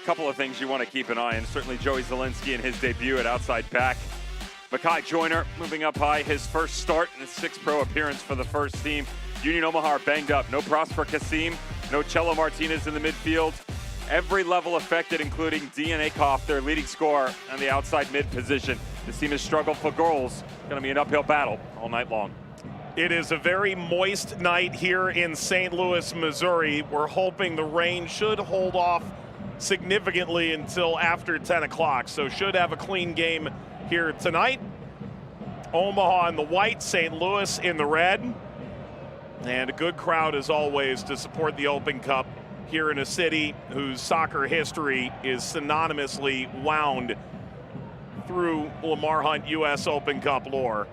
couple of things you want to keep an eye on. Certainly Joey Zalinski in his debut at outside back. Makai Joyner moving up high, his first start in his 6th pro appearance for the first team. Union Omaha are banged up. No Prosper Kasim, no Cello Martinez in the midfield. Every level affected, including DNA Koff, their leading scorer on the outside mid position. This team has struggled for goals. Going to be an uphill battle all night long. It is a very moist night here in St. Louis, Missouri. We're hoping the rain should hold off significantly until after 10 o'clock, so should have a clean game here tonight. Omaha in the white, St. Louis in the red. And a good crowd as always to support the Open Cup here in a city whose soccer history is synonymously wound through Lamar Hunt U.S. Open Cup lore.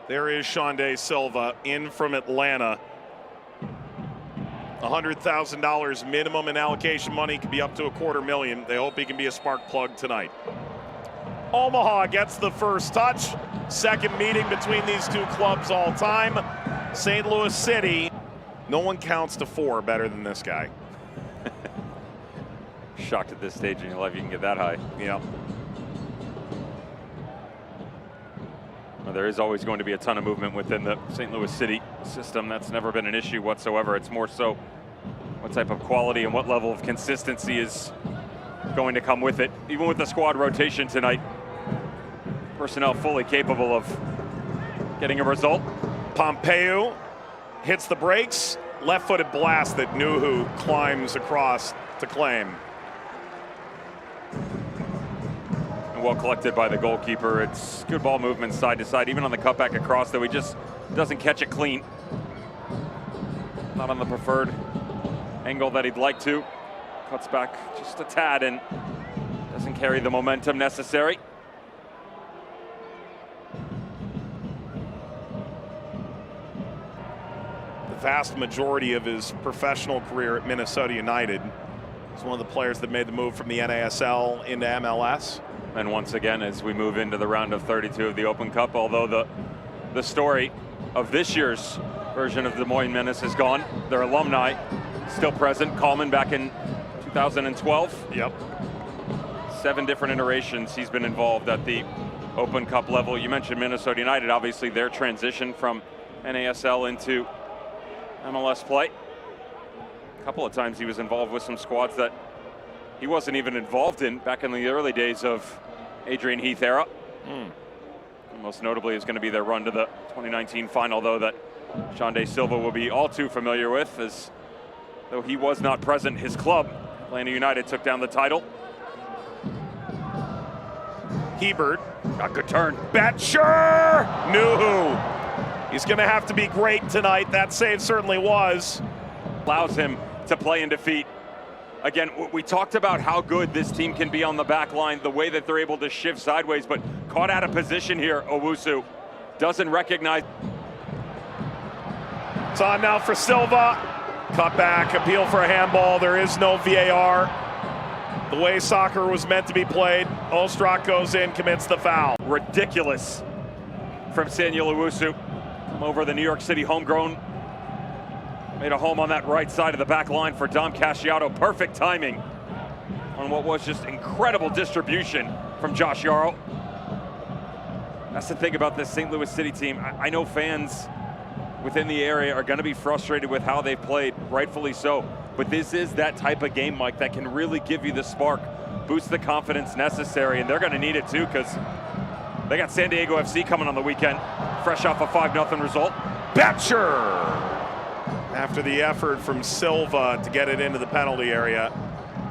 There is Shonday Silva in from Atlanta. $100,000 minimum in allocation money, could be up to $250,000. They hope he can be a spark plug tonight. Omaha gets the first touch. Second meeting between these two clubs all time. St. Louis City. No one counts to 4 better than this guy. Shocked at this stage in your life you can get that high. Yeah. Well, there is always going to be a ton of movement within the St. Louis City system. That's never been an issue whatsoever. It's more so what type of quality and what level of consistency is going to come with it. Even with the squad rotation tonight, personnel fully capable of getting a result. Pompeu hits the brakes. Left-footed blast that Nuhu climbs across to claim. Well collected by the goalkeeper. It's good ball movement side to side, even on the cutback across, though he just doesn't catch it clean. Not on the preferred angle that he'd like to. Cuts back just a tad and doesn't carry the momentum necessary. The vast majority of his professional career at Minnesota United. He's one of the players that made the move from the NASL into MLS. And once again, as we move into the round of 32 of the Open Cup, although the story of this year's version of Des Moines Menace is gone, their alumni still present. Coleman back in 2012. Yep. 7 different iterations he's been involved at the Open Cup level. You mentioned Minnesota United, obviously their transition from NASL into MLS play. A couple of times he was involved with some squads that he wasn't even involved in back in the early days of Adrian Heath era. Most notably is going to be their run to the 2019 final, though, that Shonday Silva will be all too familiar with, as though he was not present, his club, Atlanta United, took down the title. Hebert, got good turn. Betcher! Nuhu. He's going to have to be great tonight. That save certainly was. Allows him to play in defeat. Again, we talked about how good this team can be on the back line, the way that they're able to shift sideways, but caught out of position here, Owusu doesn't recognize. It's on now for Silva. Cut back, appeal for a handball. There is no VAR. The way soccer was meant to be played. Ostrak goes in, commits the foul. Ridiculous from Samuel Owusu. Come over the New York City homegrown. Made a home on that right side of the back line for Dom Casciato. Perfect timing on what was just incredible distribution from Josh Yarrow. That's the thing about this St. Louis City team. I know fans within the area are going to be frustrated with how they've played, rightfully so. But this is that type of game, Mike, that can really give you the spark, boost the confidence necessary, and they're going to need it too, because they got San Diego FC coming on the weekend, fresh off a 5-0 result. Betcher! After the effort from Silva to get it into the penalty area,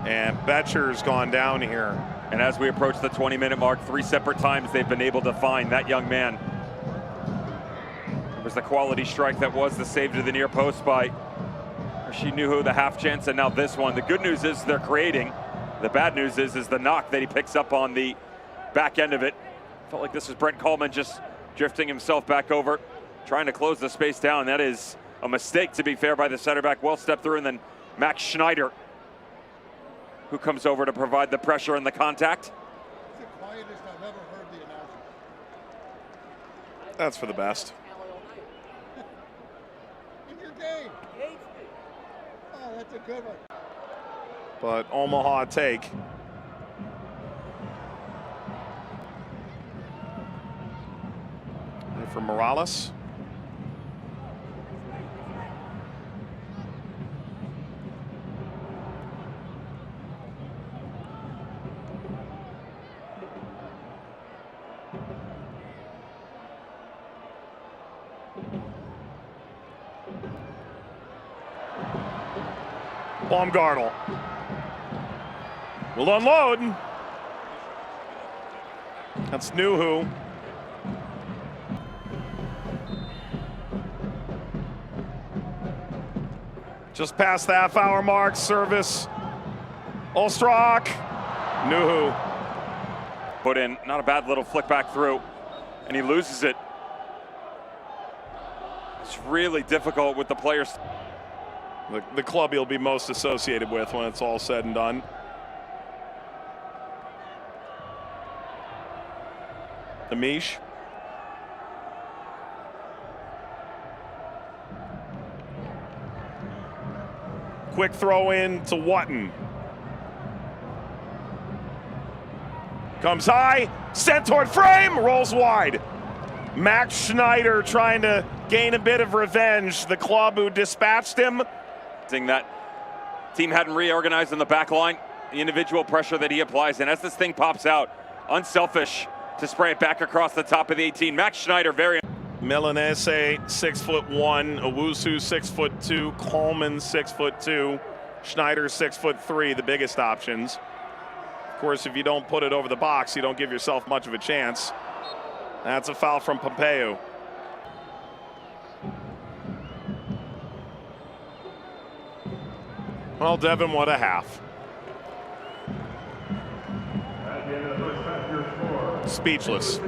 and Betcher's gone down here. And as we approach the 20-minute mark, 3 separate times they've been able to find that young man. It was the quality strike that was the save to the near post by Rashid Nuhu, the half chance, and now this one. The good news is they're creating. The bad news is the knock that he picks up on the back end of it. Felt like this was Brent Coleman just drifting himself back over, trying to close the space down. That is a mistake, to be fair, by the center back. Well stepped through, and then Max Schneider who comes over to provide the pressure and the contact. It's the quietest I've ever heard the announcer. That's for the best. In your game. Oh, that's a good one. But Omaha take. And for Morales. Baumgartel will unload. That's Nuhu. Just past the half-hour mark. Service. Ostrak. Nuhu. Put in, not a bad little flick back through, and he loses it. It's really difficult with the players. The club he'll be most associated with when it's all said and done. Amish. Quick throw in to Wotton. Comes high, sent toward frame, rolls wide. Max Schneider trying to gain a bit of revenge. The club who dispatched him. That team hadn't reorganized in the back line, the individual pressure that he applies, and as this thing pops out, unselfish to spray it back across the top of the 18. Max Schneider, very. Milanese, 6'1", Owusu 6'2", Coleman 6'2", Schneider 6'3", the biggest options. Of course, if you don't put it over the box, you don't give yourself much of a chance. That's a foul from Pompeu. Well, Devin, what a half. Speechless.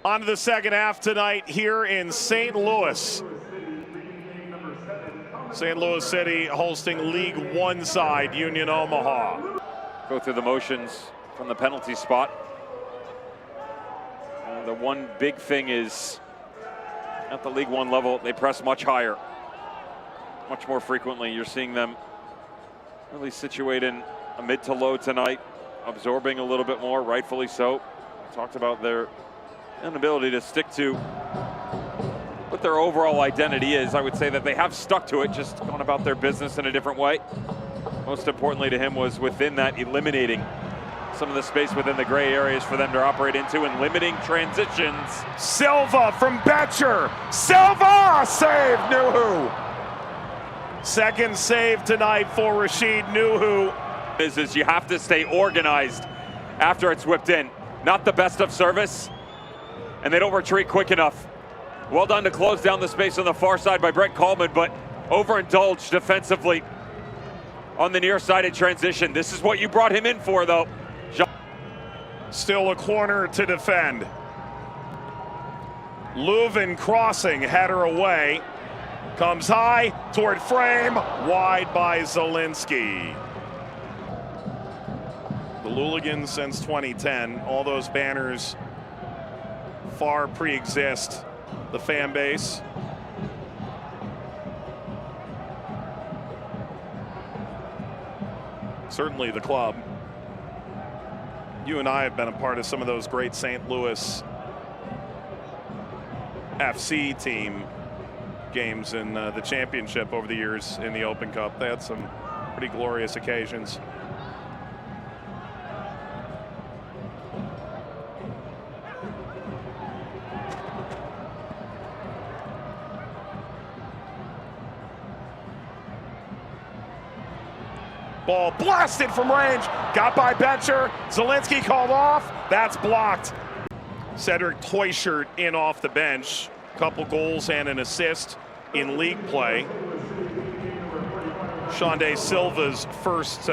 On to the second half tonight here in St. Louis. St. Louis City hosting League One side Union Omaha. Go through the motions from the penalty spot. The one big thing is at the League One level, they press much higher, much more frequently. You're seeing them really situate in a mid to low tonight, absorbing a little bit more, rightfully so. Talked about their inability to stick to what their overall identity is. I would say that they have stuck to it, just going about their business in a different way. Most importantly to him was within that, eliminating some of the space within the gray areas for them to operate into and limiting transitions. Silva from Betcher. Silva! Save Nuhu. Second save tonight for Rashid Nuhu. Is you have to stay organized after it's whipped in. Not the best of service, and they don't retreat quick enough. Well done to close down the space on the far side by Brent Coleman, but overindulged defensively on the near side in transition. This is what you brought him in for, though. Still a corner to defend. Leuven crossing, header away. Comes high toward frame, wide by Zalinski. The Luligans since 2010, all those banners far pre-exist the fan base. Certainly the club. You and I have been a part of some of those great St. Louis FC team games in the championship over the years in the Open Cup. They had some pretty glorious occasions. Ball blasted from range, got by Betcher. Zalinski called off, that's blocked. Cedric Teuchert in off the bench. Couple goals and an assist in league play. Shonde Silva's first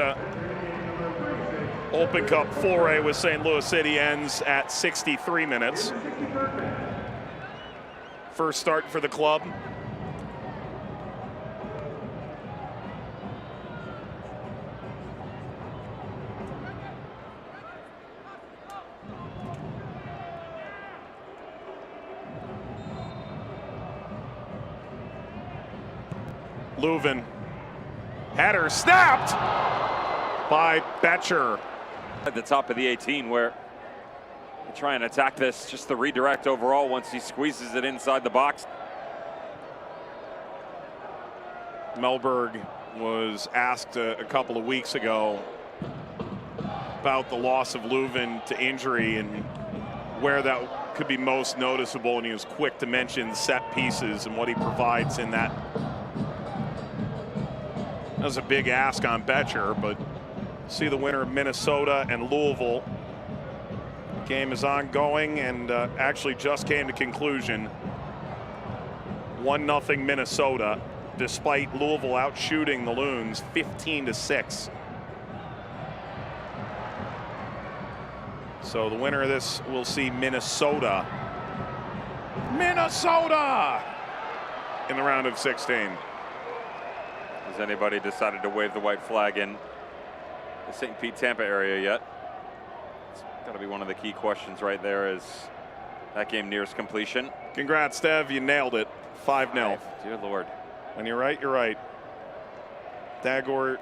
Open Cup foray with St. Louis City ends at 63 minutes. First start for the club. Leuven. Header snapped by Betcher. At the top of the 18 where they try and attack this, just the redirect overall once he squeezes it inside the box. Melberg was asked a couple of weeks ago about the loss of Leuven to injury and where that could be most noticeable, and he was quick to mention set pieces and what he provides in that. That was a big ask on Betcher, but see the winner of Minnesota and Louisville. Game is ongoing and actually just came to conclusion. 1-0 Minnesota, despite Louisville out shooting the Loons 15-6. So the winner of this will see Minnesota in the round of 16. Has anybody decided to wave the white flag in the St. Pete Tampa area yet? It's got to be one of the key questions right there as that game nears completion. Congrats, Dev, you nailed it. 5-0. Dear Lord. When you're right, you're right. Dagor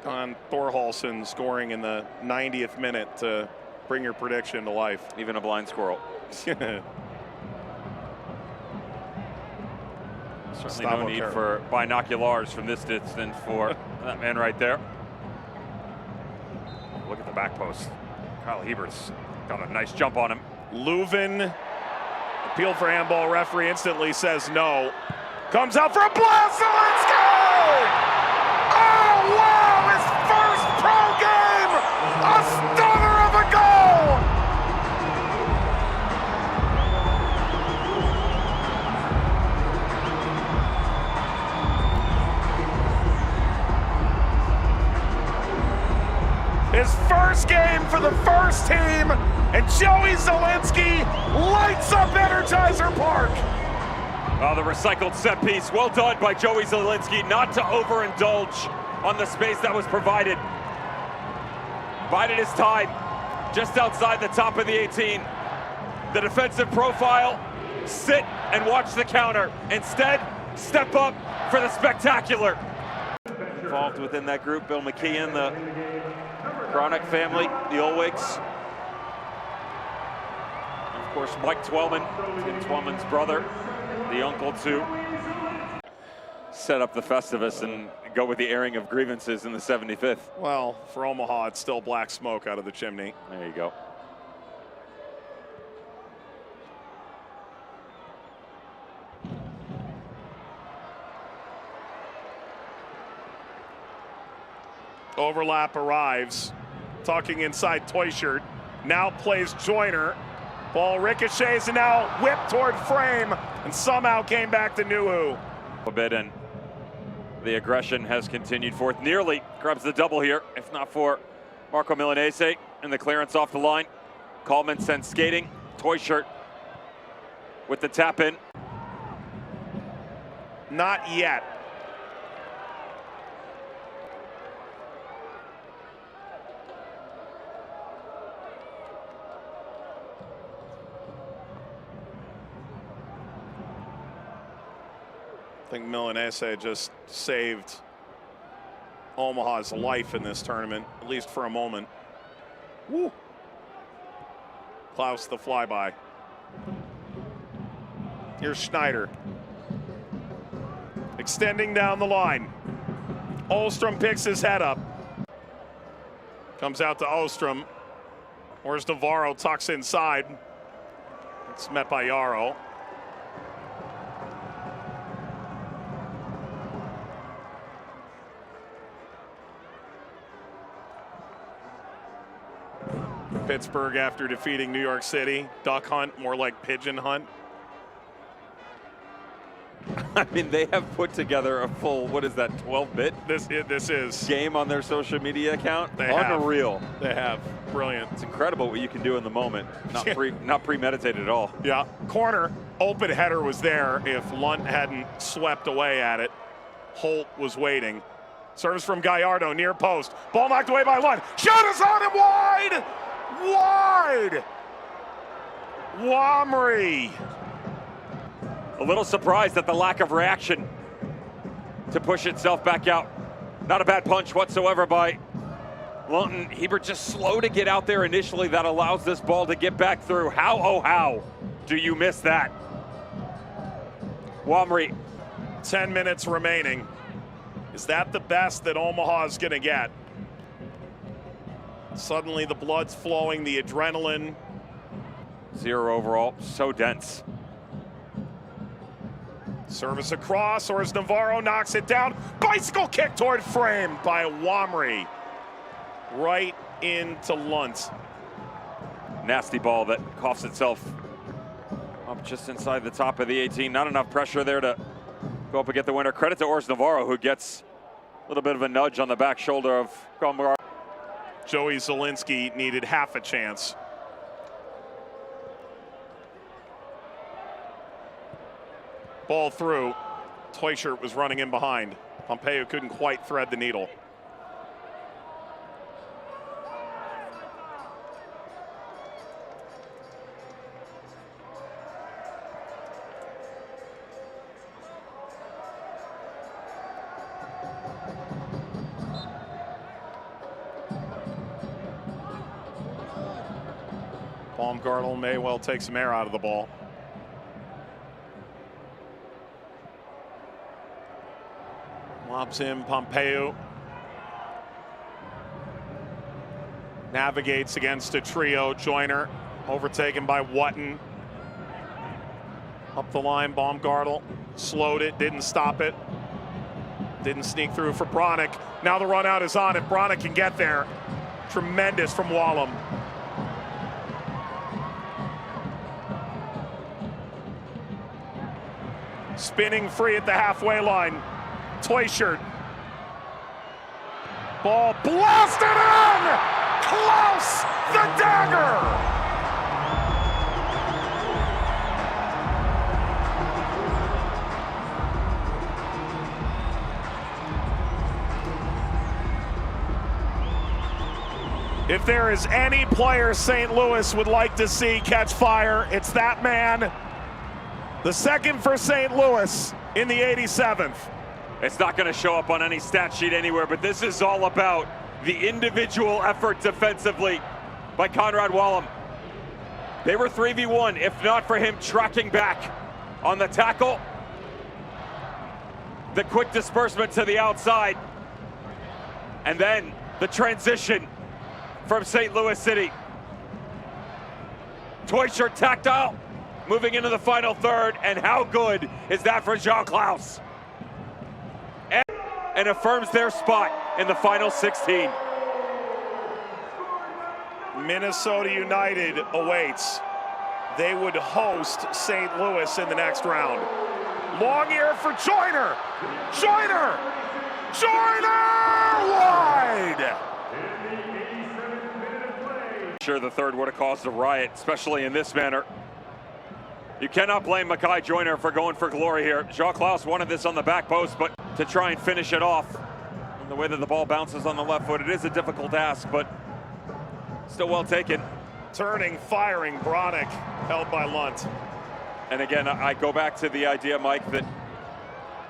on Thorhalson scoring in the 90th minute to bring your prediction to life. Even a blind squirrel. Certainly no need for binoculars from this distance for that man right there. Look at the back post. Kyle Hebert's got a nice jump on him. Leuven appealed for handball. Referee instantly says no. Comes out for a blast. Zalinski! Oh, wow! His first pro game! A stunner of a goal! His first game for the first team, and Joey Zalinski lights up Energizer Park. Oh, the recycled set piece. Well done by Joey Zalinski not to overindulge on the space that was provided. Bided his time just outside the top of the 18. The defensive profile, sit and watch the counter. Instead, step up for the spectacular. Involved within that group, Bill McKeon, the Chronic family, the Olwigs. Of course, Mike Twellman, Tim Twellman's brother, the uncle to set up the Festivus and go with the airing of grievances in the 75th. Well, for Omaha, it's still black smoke out of the chimney. There you go. Overlap arrives. Talking inside Toyshirt. Now plays Joyner. Ball ricochets and now whipped toward frame and somehow came back to Nuhu. A bit, and the aggression has continued forth. Nearly grabs the double here, if not for Marco Milanese and the clearance off the line. Coleman sends skating. Toyshirt with the tap in. Not yet. I think Milanese just saved Omaha's life in this tournament, at least for a moment. Woo! Klaus the flyby. Here's Schneider. Extending down the line. Olstrom picks his head up. Comes out to Ostrom. Where's Navarro, tucks inside. It's met by Yarrow. Pittsburgh after defeating New York City. Duck hunt, more like pigeon hunt. I mean, they have put together a full, what is that, 12-bit? This is game on their social media account. They Unreal. Have. They have. Brilliant. It's incredible what you can do in the moment. Not premeditated at all. Yeah. Corner. Open header was there if Lunt hadn't swept away at it. Holt was waiting. Service from Gallardo near post. Ball knocked away by Lunt. Shot is on him wide! Wide! Wamry. A little surprised at the lack of reaction to push itself back out. Not a bad punch whatsoever by Lawton. Hebert just slow to get out there initially. That allows this ball to get back through. How, oh how, do you miss that? Wamry. 10 minutes remaining. Is that the best that Omaha is going to get? Suddenly the blood's flowing, the adrenaline. 0 overall, so dense. Service across, or as Navarro knocks it down. Bicycle kick toward frame by Wamry. Right into Lunt. Nasty ball that coughs itself up just inside the top of the 18. Not enough pressure there to go up and get the winner. Credit to Ors Navarro, who gets a little bit of a nudge on the back shoulder of Gomgar. Joey Zalinski needed half a chance. Ball through. Teuscher was running in behind. Pompeo couldn't quite thread the needle. Baumgartel may well take some air out of the ball. Lobs in Pompeo. Navigates against a trio. Joyner overtaken by Wotton. Up the line, Baumgartel slowed it, didn't stop it. Didn't sneak through for Bronick. Now the run out is on it. Bronick can get there. Tremendous from Wallum. Spinning free at the halfway line. Teuscher. Ball blasted in! Klaus, the dagger! If there is any player St. Louis would like to see catch fire, it's that man. The second for St. Louis in the 87th. It's not going to show up on any stat sheet anywhere, but this is all about the individual effort defensively by Conrad Wallum. They were 3v1, if not for him tracking back on the tackle. The quick disbursement to the outside. And then the transition from St. Louis City. Teuscher tactile, moving into the final third, and how good is that for Jean-Claude? And affirms their spot in the final 16. Minnesota United awaits. They would host St. Louis in the next round. Long ear for Joyner. Joyner! Joyner! Wide! Sure, the third would have caused a riot, especially in this manner. You cannot blame Mackay Joyner for going for glory here. Jean-Claude wanted this on the back post, but to try and finish it off, and the way that the ball bounces on the left foot, it is a difficult task, but still well taken. Turning, firing, Bronick, held by Lunt. And again, I go back to the idea, Mike, that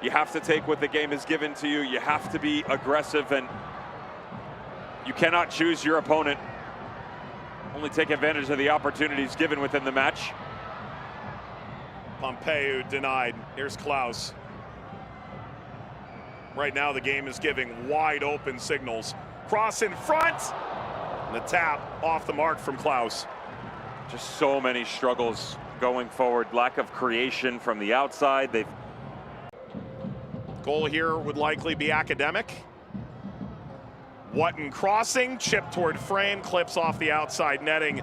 you have to take what the game has given to you. You have to be aggressive, and you cannot choose your opponent. Only take advantage of the opportunities given within the match. Pompeo denied. Here's Klaus. Right now the game is giving wide open signals. Cross in front. And the tap off the mark from Klaus. Just so many struggles going forward. Lack of creation from the outside. They've Goal here would likely be academic. Wotton crossing, chip toward frame, clips off the outside netting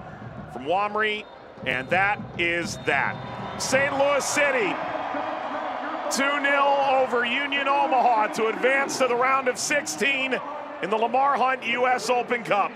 from Wamry, and that is that. St. Louis City 2-0 over Union Omaha to advance to the round of 16 in the Lamar Hunt U.S. Open Cup.